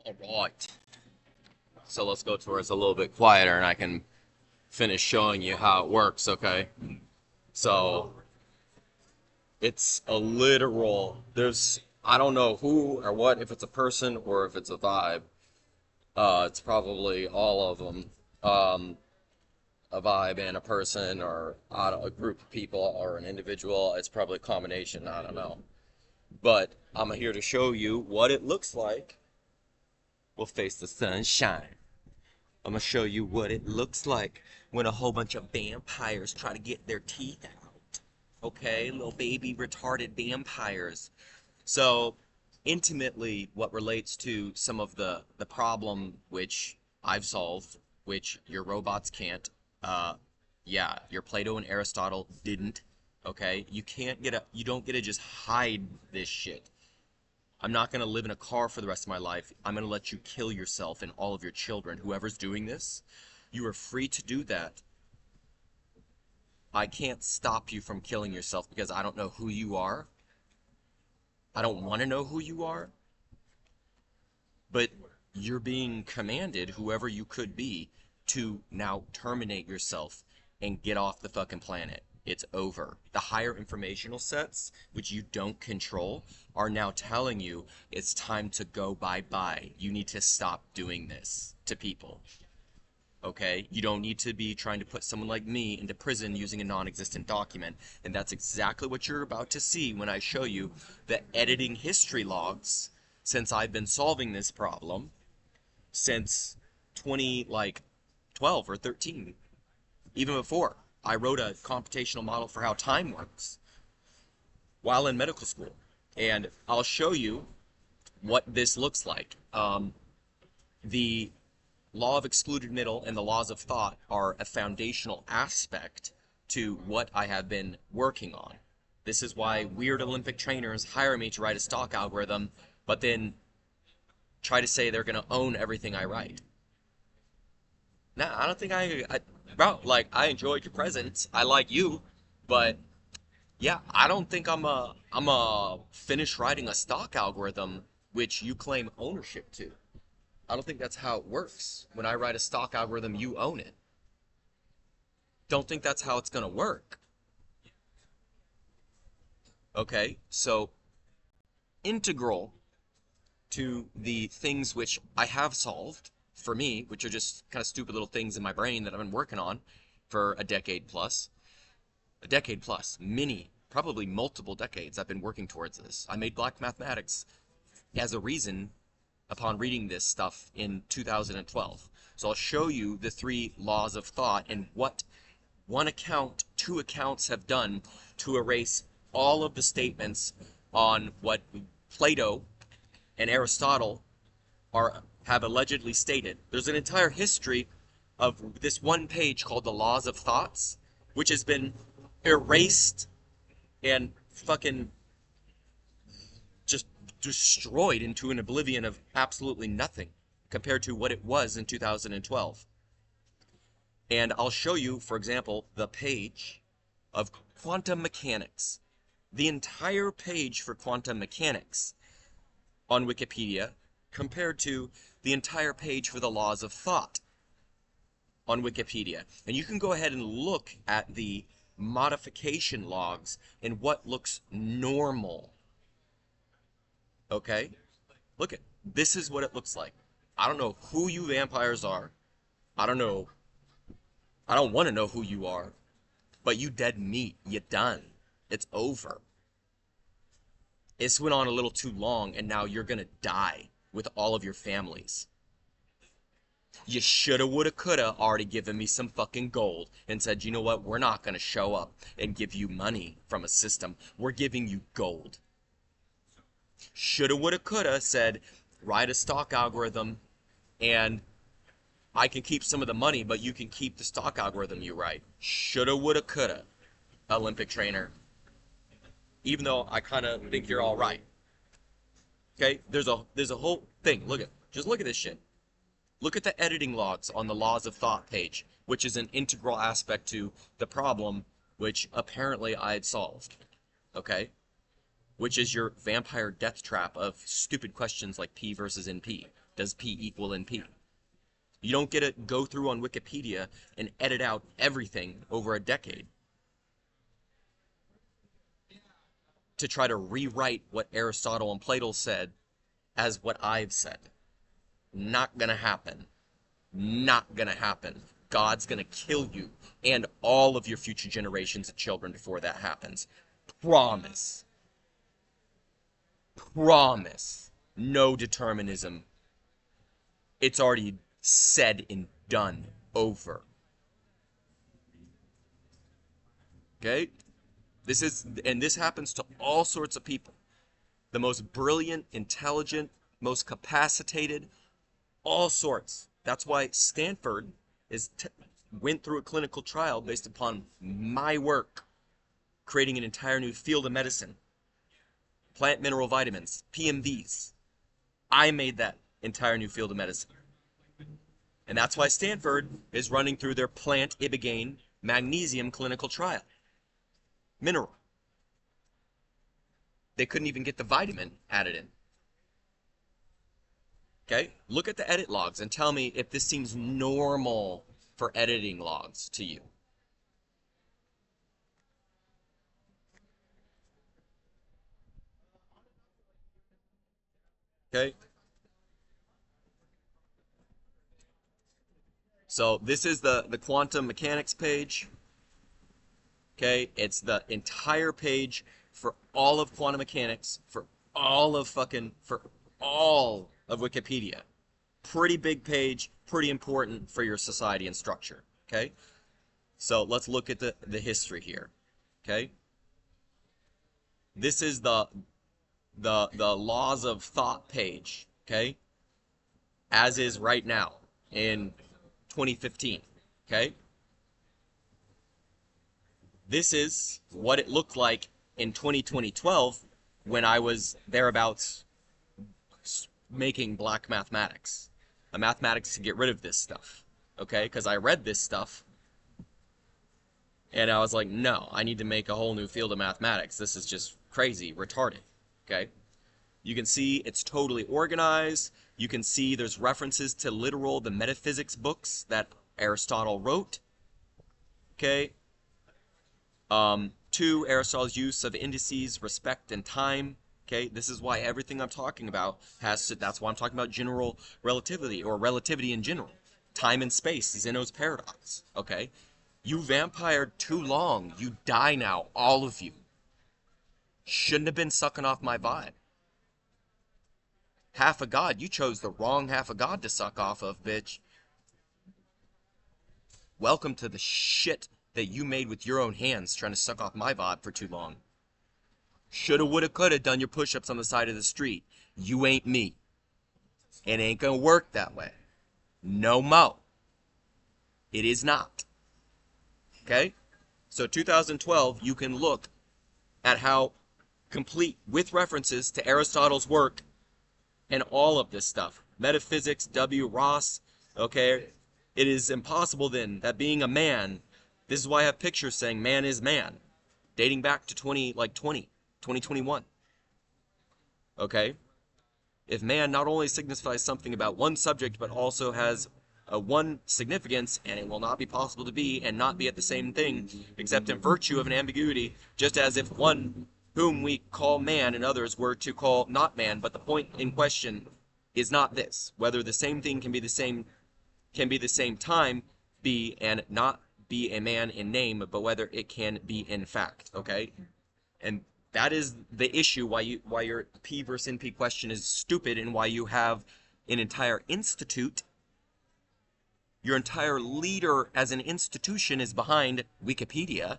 Alright, so let's go to where it's a little bit quieter and I can finish showing you how it works, okay? So, it's a literal, I don't know who or what, if it's a person or if it's a vibe. It's probably all of them. A vibe and a person or a group of people or an individual. It's probably a combination, I don't know. But I'm here to show you what it looks like. We'll face the sunshine. I'm gonna show you what it looks like when a whole bunch of vampires try to get their teeth out. Okay, little baby retarded vampires. So, intimately, what relates to some of the problem which I've solved, which your robots can't. Uh, yeah, your Plato and Aristotle didn't. Okay, you don't get to just hide this shit. I'm not going to live in a car for the rest of my life. I'm going to let you kill yourself and all of your children. Whoever's doing this, you are free to do that. I can't stop you from killing yourself because I don't know who you are. I don't want to know who you are. But you're being commanded, whoever you could be, to now terminate yourself and get off the fucking planet. It's over. The higher informational sets, which you don't control, are now telling you it's time to go bye-bye. You need to stop doing this to people. Okay? You don't need to be trying to put someone like me into prison using a non-existent document. And that's exactly what you're about to see when I show you the editing history logs since I've been solving this problem since 12 or 13. Even before, I wrote a computational model for how time works while in medical school. And I'll show you what this looks like. The law of excluded middle and the laws of thought are a foundational aspect to what I have been working on. This is why weird Olympic trainers hire me to write a stock algorithm, but then try to say they're going to own everything I write. Nah, I don't think bro, like, I enjoyed your presence. I like you, but yeah, I don't think I'm a finish writing a stock algorithm which you claim ownership to. I don't think that's how it works. When I write a stock algorithm, you own it. Don't think that's how it's gonna work. Okay, so integral to the things which I have solved for me, which are just kind of stupid little things in my brain that I've been working on for a decade plus, probably multiple decades I've been working towards this. I made black mathematics as a reason upon reading this stuff in 2012. So I'll show you the three laws of thought and what two accounts have done to erase all of the statements on what Plato and Aristotle have allegedly stated. There's an entire history of this one page called the Laws of Thoughts, which has been erased and fucking just destroyed into an oblivion of absolutely nothing compared to what it was in 2012. And I'll show you, for example, the page of quantum mechanics. The entire page for quantum mechanics on Wikipedia compared to the entire page for the laws of thought on Wikipedia. And you can go ahead and look at the modification logs and what looks normal. Okay? Look at this is what it looks like. I don't know who you vampires are. I don't know. I don't want to know who you are. But you dead meat. You done. It's over. It's went on a little too long, and now you're gonna die with all of your families. You shoulda, woulda, coulda already given me some fucking gold and said, you know what, we're not gonna show up and give you money from a system. We're giving you gold. Shoulda, woulda, coulda said, write a stock algorithm and I can keep some of the money, but you can keep the stock algorithm you write. Shoulda, woulda, coulda, Olympic trainer. Even though I kind of think you're all right. Okay, there's a whole thing. Just look at this shit. Look at the editing logs on the Laws of Thought page, which is an integral aspect to the problem which apparently I had solved. Okay, which is your vampire death trap of stupid questions like P versus NP. does P equal NP. You don't get to go through on Wikipedia and edit out everything over a decade to try to rewrite what Aristotle and Plato said as what I've said. Not gonna happen. Not gonna happen. God's gonna kill you and all of your future generations of children before that happens. Promise. Promise. No determinism. It's already said and done. Over. Okay? This happens to all sorts of people. The most brilliant, intelligent, most capacitated, all sorts. That's why Stanford went through a clinical trial based upon my work, creating an entire new field of medicine. Plant mineral vitamins, PMVs. I made that entire new field of medicine. And that's why Stanford is running through their plant ibogaine magnesium clinical trial. Mineral. They couldn't even get the vitamin added in. Okay? Look at the edit logs and tell me if this seems normal for editing logs to you. Okay? So this is the quantum mechanics page. Okay? It's the entire page for all of quantum mechanics, for all of Wikipedia. Pretty big page, pretty important for your society and structure. Okay? So let's look at the history here. Okay? This is the laws of thought page. Okay? As is right now in 2015. Okay? This is what it looked like in 2012 when I was thereabouts making black mathematics. A mathematics to get rid of this stuff. Okay? Because I read this stuff and I was like, no, I need to make a whole new field of mathematics. This is just crazy, retarded. Okay? You can see it's totally organized. You can see there's references to the metaphysics books that Aristotle wrote. Okay? 2, Aristotle's use of indices, respect, and time. Okay, this is why everything I'm talking about that's why I'm talking about general relativity, or relativity in general. Time and space, Zeno's paradox. Okay? You vampired too long. You die now, all of you. Shouldn't have been sucking off my vibe. Half a god, you chose the wrong half a god to suck off of, bitch. Welcome to the shit that you made with your own hands trying to suck off my vibe for too long. Shoulda, woulda, coulda done your push-ups on the side of the street. You ain't me. It ain't gonna work that way. No mo. It is not. Okay? So 2012, you can look at how complete, with references to Aristotle's work and all of this stuff. Metaphysics, W. Ross, okay? It is impossible then that being a man, this is why I have pictures saying man is man, dating back to 2021. Okay? If man not only signifies something about one subject, but also has a one significance, and it will not be possible to be and not be at the same thing, except in virtue of an ambiguity, just as if one whom we call man and others were to call not man, but the point in question is not this, whether the same thing can be the same time be and not be a man in name, but whether it can be in fact. Okay? And that is the issue why your P versus NP question is stupid, and why you have an entire institute. Your entire leader as an institution is behind Wikipedia,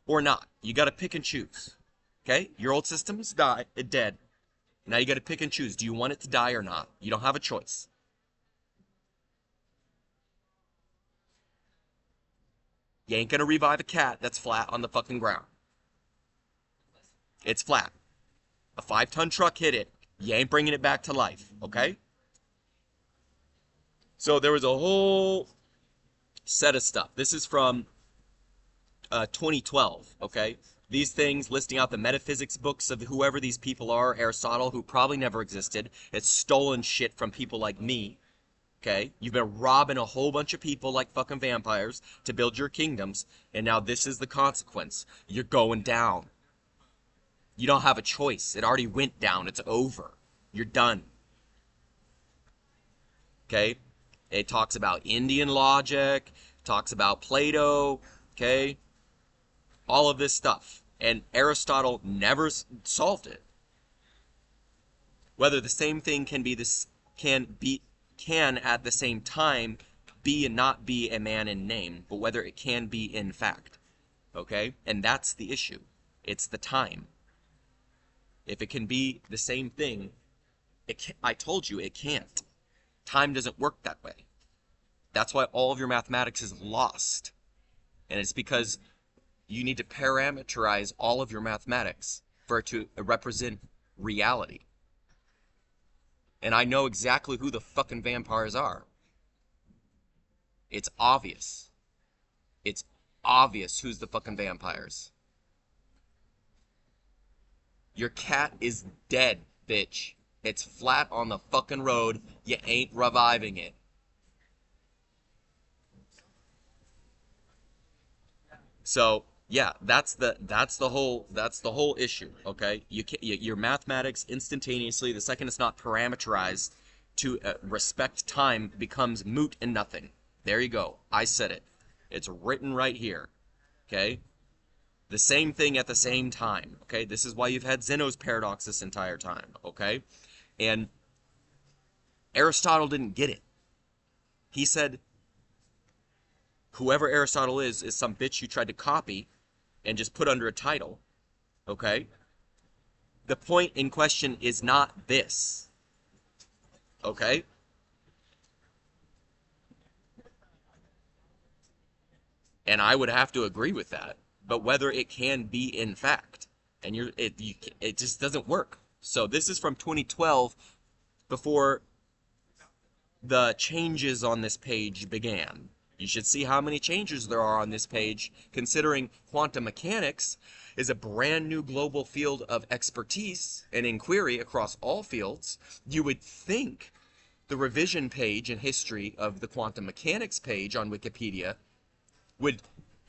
or not. You got to pick and choose. Okay? Your old system's dead. Now you got to pick and choose. Do you want it to die or not? You don't have a choice. You ain't gonna revive a cat that's flat on the fucking ground. It's flat. A 5-ton truck hit it. You ain't bringing it back to life, okay? So there was a whole set of stuff. This is from 2012, okay? These things, listing out the metaphysics books of whoever these people are, Aristotle, who probably never existed. It's stolen shit from people like me. Okay? You've been robbing a whole bunch of people like fucking vampires to build your kingdoms, and now this is the consequence. You're going down. You don't have a choice. It already went down. It's over. You're done. Okay? It talks about Indian logic, talks about Plato, okay? All of this stuff. And Aristotle never solved it. Whether the same thing can at the same time be and not be a man in name, but whether it can be in fact. Okay? And that's the issue. It's the time. If it can be the same thing, I told you it can't. Time doesn't work that way. That's why all of your mathematics is lost. And it's because you need to parameterize all of your mathematics for it to represent reality. And I know exactly who the fucking vampires are. It's obvious. It's obvious who's the fucking vampires. Your cat is dead, bitch. It's flat on the fucking road. You ain't reviving it. So, yeah, that's the whole issue, okay? Your mathematics instantaneously, the second it's not parameterized to respect time, becomes moot and nothing. There you go. I said it. It's written right here. Okay? The same thing at the same time. Okay? This is why you've had Zeno's paradox this entire time. Okay? And Aristotle didn't get it. He said, whoever Aristotle is some bitch you tried to copy and just put under a title. Okay? The point in question is not this. Okay? And I would have to agree with that. But whether it can be in fact, and it just doesn't work. So this is from 2012, before the changes on this page began. You should see how many changes there are on this page, considering quantum mechanics is a brand new global field of expertise and inquiry across all fields. You would think the revision page and history of the quantum mechanics page on Wikipedia would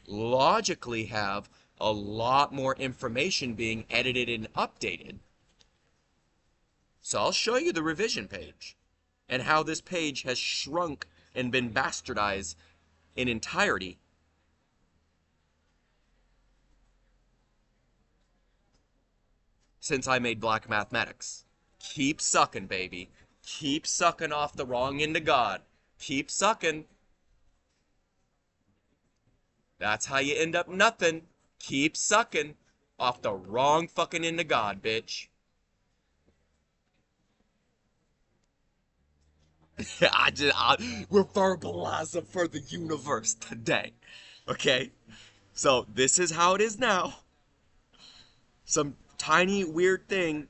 logically have a lot more information being edited and updated. So I'll show you the revision page and how this page has shrunk and been bastardized in entirety since I made Black Mathematics. Keep sucking, baby. Keep sucking off the wrong end of God. Keep sucking. That's how you end up nothing. Keep sucking off the wrong fucking end of God, bitch. We're verbalizing for the universe today. Okay? So this is how it is now. Some tiny weird thing,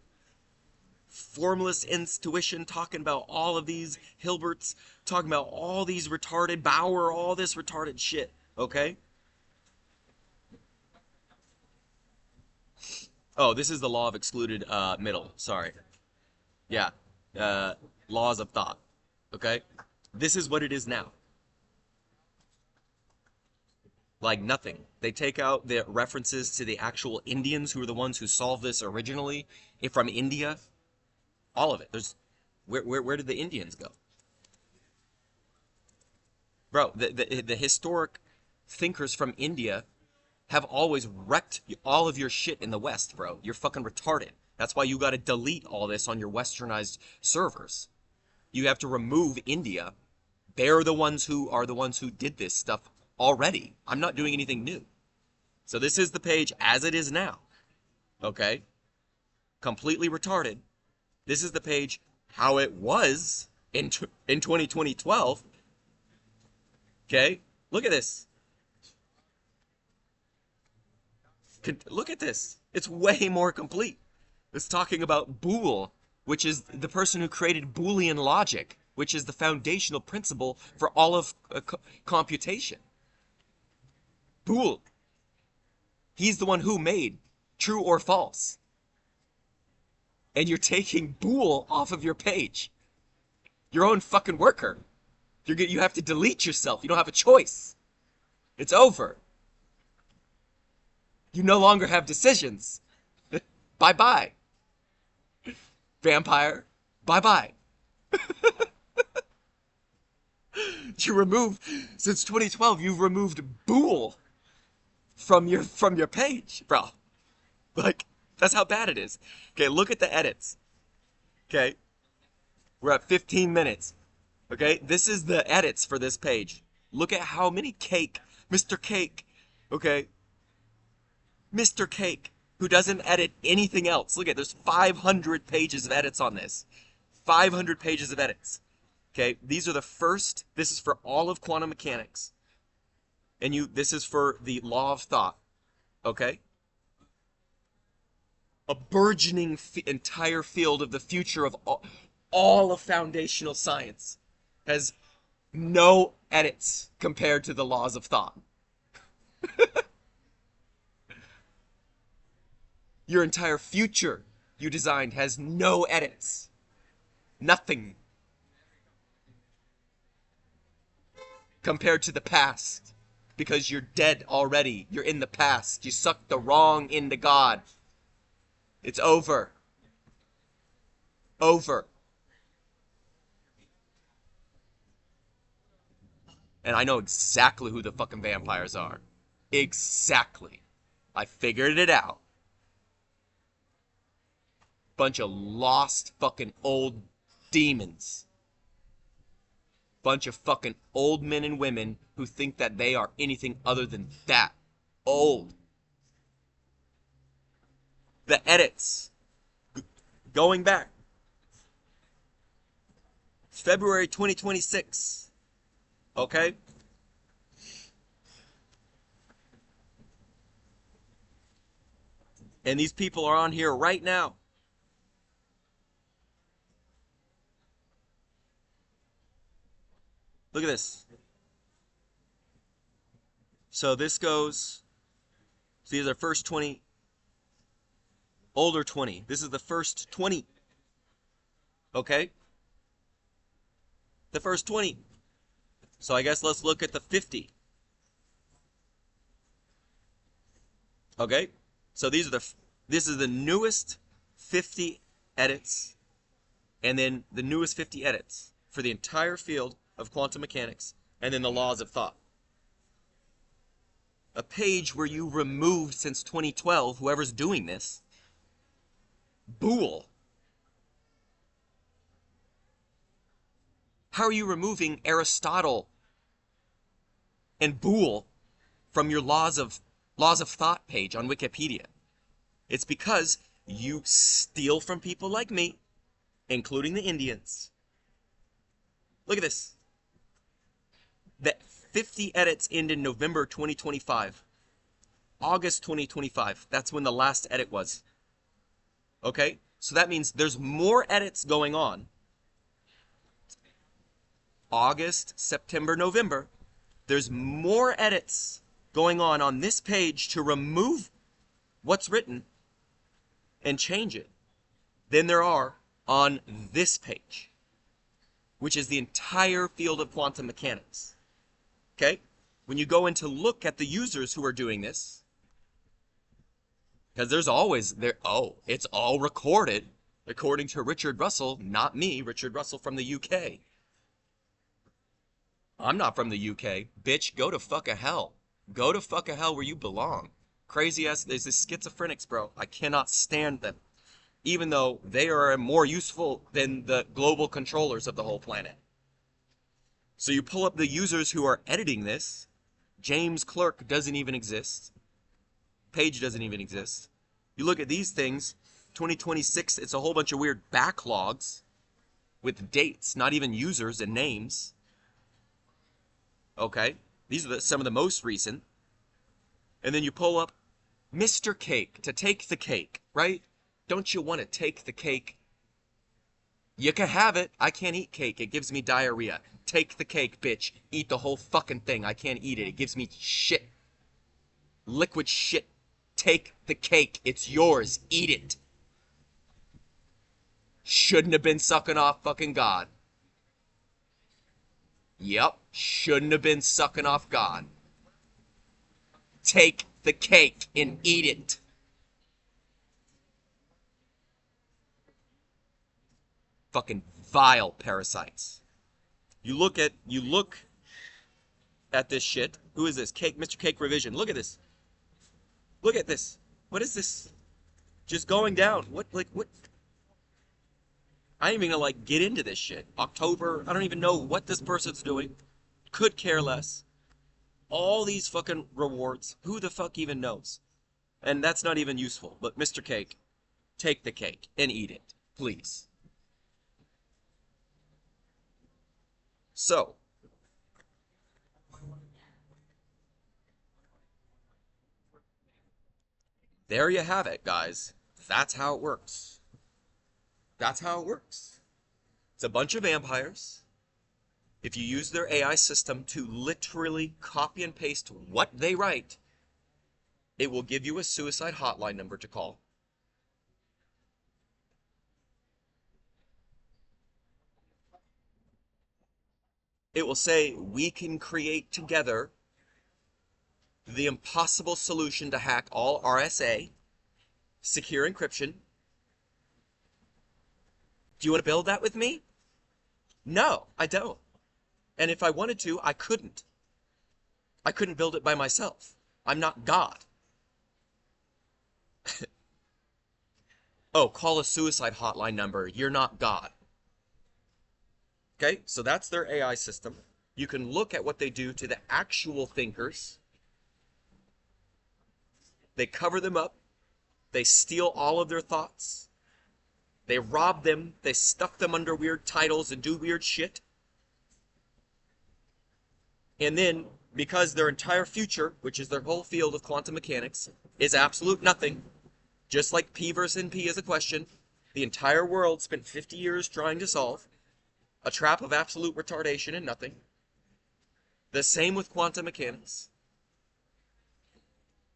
formless intuition, talking about all of these Hilberts, talking about all these retarded Bauer, all this retarded shit. Okay? Oh, this is the law of excluded middle. Sorry. Yeah. Laws of thought. Okay? This is what it is now. Like nothing. They take out the references to the actual Indians who are the ones who solved this originally from India. All of it. There's where did the Indians go? Bro, the historic thinkers from India have always wrecked all of your shit in the West, bro. You're fucking retarded. That's why you gotta delete all this on your westernized servers. You have to remove India. They're the ones who did this stuff already. I'm not doing anything new. So this is the page as it is now. Okay? Completely retarded. This is the page how it was in 2012. Okay? Look at this. Look at this. It's way more complete. It's talking about Boole, which is the person who created Boolean logic, which is the foundational principle for all of computation. Boole. He's the one who made true or false. And you're taking Boole off of your page. Your own fucking worker. You have to delete yourself. You don't have a choice. It's over. You no longer have decisions. Bye-bye. Vampire, bye-bye. Since 2012, you've removed Boole from your page, bro. Like, that's how bad it is. Okay, look at the edits. Okay, we're at 15 minutes. Okay, this is the edits for this page. Look at how many cake, Mr. Cake, okay? Mr. Cake, who doesn't edit anything else. Look at, there's 500 pages of edits on this. 500 pages of edits. Okay, these are the first, this is for all of quantum mechanics. And this is for the law of thought. Okay? A burgeoning entire field of the future of all of foundational science has no edits compared to the laws of thought. Your entire future you designed has no edits. Nothing. Compared to the past. Because you're dead already. You're in the past. You sucked the wrong into God. It's over. Over. And I know exactly who the fucking vampires are. Exactly. I figured it out. Bunch of lost fucking old demons. Bunch of fucking old men and women who think that they are anything other than that. Old. The edits. Going back. February 2026. Okay? And these people are on here right now. Look at this. So this goes, so these are first 20, older 20. This is the first 20. Okay? The first 20. So I guess let's look at the 50. Okay? So this is the newest 50 edits, and then the newest 50 edits for the entire field of quantum mechanics, and then the laws of thought. A page where you removed since 2012, whoever's doing this, Boole. How are you removing Aristotle and Boole from your laws of thought page on Wikipedia? It's because you steal from people like me, including the Indians. Look at this. The 50 edits end in November 2025. August 2025. That's when the last edit was. Okay? So that means there's more edits going on. August, September, November. There's more edits going on this page to remove what's written and change it than there are on this page, which is the entire field of quantum mechanics. Okay? When you go in to look at the users who are doing this, because there's always, it's all recorded, according to Richard Russell, not me, Richard Russell from the UK. I'm not from the UK. Bitch, go to fucking hell. Go to fucking hell where you belong. Crazy ass, there's these schizophrenics, bro. I cannot stand them. Even though they are more useful than the global controllers of the whole planet. So you pull up the users who are editing this. James Clerk doesn't even exist. Page doesn't even exist. You look at these things, 2026, it's a whole bunch of weird backlogs with dates, not even users and names. Okay, these are some of the most recent. And then you pull up Mr. Cake, to take the cake, right? Don't you want to take the cake? You can have it. I can't eat cake. It gives me diarrhea. Take the cake, bitch. Eat the whole fucking thing. I can't eat it. It gives me shit. Liquid shit. Take the cake. It's yours. Eat it. Shouldn't have been sucking off fucking God. Yep, shouldn't have been sucking off God. Take the cake and eat it. Fucking vile parasites. You look at this shit. Who is this? Cake, Mr. Cake Revision. Look at this. Look at this. What is this? Just going down. What? I ain't even gonna get into this shit. October. I don't even know what this person's doing. Could care less. All these fucking rewards. Who the fuck even knows? And that's not even useful. But Mr. Cake, take the cake and eat it, please. So, there you have it, guys. That's how it works. That's how it works. It's a bunch of vampires. If you use their AI system to literally copy and paste what they write, it will give you a suicide hotline number to call. It will say, we can create together the impossible solution to hack all RSA, secure encryption. Do you want to build that with me? No, I don't. And if I wanted to, I couldn't. I couldn't build it by myself. I'm not God. Oh, call a suicide hotline number. You're not God. Okay, so that's their AI system. You can look at what they do to the actual thinkers. They cover them up. They steal all of their thoughts. They rob them. They stuff them under weird titles and do weird shit. And then, because their entire future, which is their whole field of quantum mechanics, is absolute nothing, just like P versus NP is a question the entire world spent 50 years trying to solve, a trap of absolute retardation and nothing. The same with quantum mechanics.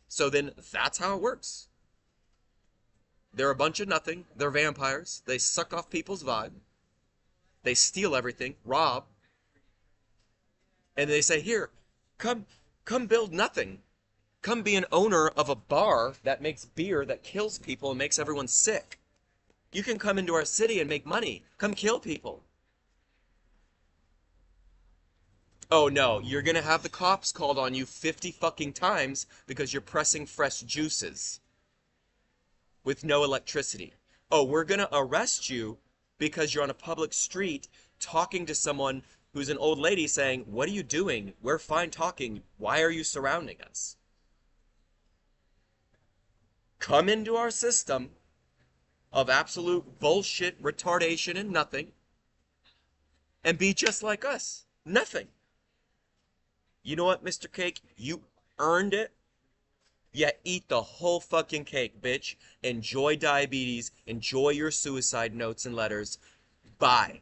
So then, that's how it works. They're a bunch of nothing. They're vampires. They suck off people's vibe. They steal everything, rob. And they say, here, come build nothing. Come be an owner of a bar that makes beer that kills people and makes everyone sick. You can come into our city and make money. Come kill people. Oh no, you're gonna have the cops called on you 50 fucking times because you're pressing fresh juices with no electricity. Oh, we're gonna arrest you because you're on a public street talking to someone who's an old lady saying, what are you doing? We're fine talking. Why are you surrounding us? Come into our system of absolute bullshit, retardation, and nothing, and be just like us. Nothing. You know what, Mr. Cake? You earned it. Yeah, eat the whole fucking cake, bitch. Enjoy diabetes. Enjoy your suicide notes and letters. Bye.